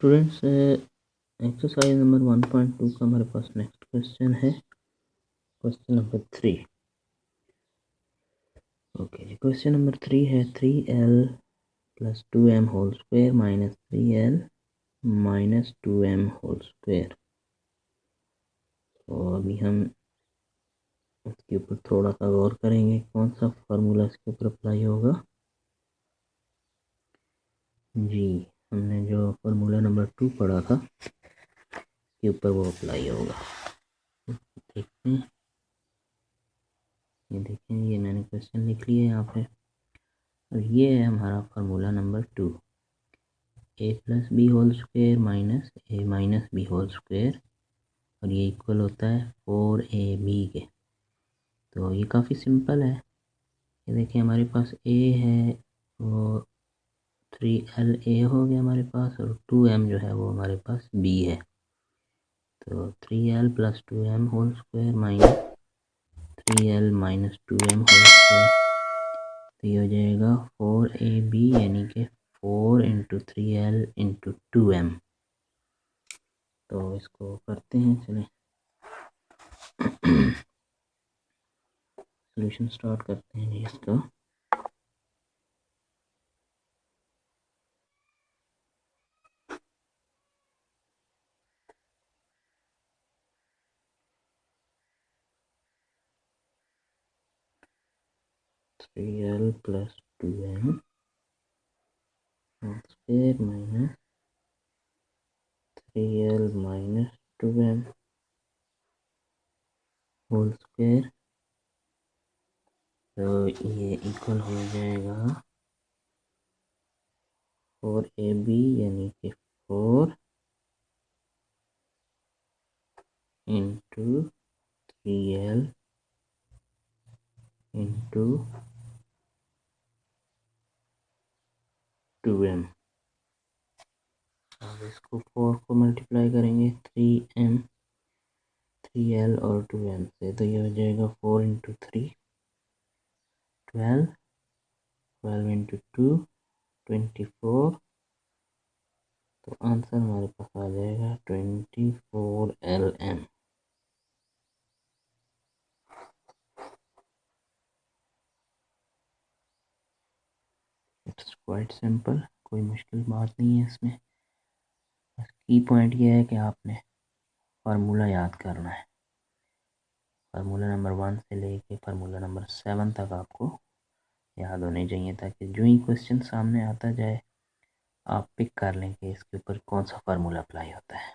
Students, exercise number 1.2 का हमारे पास नेक्स्ट क्वेश्चन है, क्वेश्चन नंबर 3। ओके जी, क्वेश्चन नंबर 3 है 3l + 2m whole square minus 3l minus 2m whole square. तो अभी हम इसके ऊपर थोड़ा सा गौर करेंगे, कौन सा फार्मूला इसके ऊपर अप्लाई होगा। जी, हमने जो फार्मूला नंबर 2 पढ़ा था के ऊपर वो अप्लाई होगा। देखते हैं, ये देखें, ये मैंने क्वेश्चन लिख लिया है यहाँ पे, और ये है हमारा formula number 2, a + b whole square minus a minus b whole square, और ये इक्वल होता है 4ab के। तो ये काफ़ी सिंपल है। ये देखिए, हमारे पास a है वो 3la हो गया हमारे पास, और 2m जो है वो हमारे पास b है। तो 3l + 2m whole square minus 3l minus 2m whole square, तो ये हो जाएगा 4ab, यानी कि 4 × 3l × 2m। तो इसको करते हैं, चलें सॉल्यूशन स्टार्ट करते हैं जी इसका। Three L plus 2m whole square minus 3l minus 2m whole square, तो ये इक्वल हो जाएगा 4ab, यानी कि 4 × 3l × 2m। अब इसको 4 को मल्टीप्लाई करेंगे 3l और 2m से, तो ये हो जाएगा 4 × 3 12, 12 × 2 24। तो आंसर हमारे पास आ जाएगा 24lm। इट्स क्वाइट सिंपल, कोई मुश्किल बात नहीं है इसमें। बस की पॉइंट ये है कि आपने फार्मूला याद करना है। फार्मूला नंबर 1 से लेके फार्मूला नंबर 7 तक आपको याद होने चाहिए, ताकि जो ही क्वेश्चन सामने आता जाए आप पिक कर लें कि इसके ऊपर कौन सा फार्मूला अप्लाई होता है।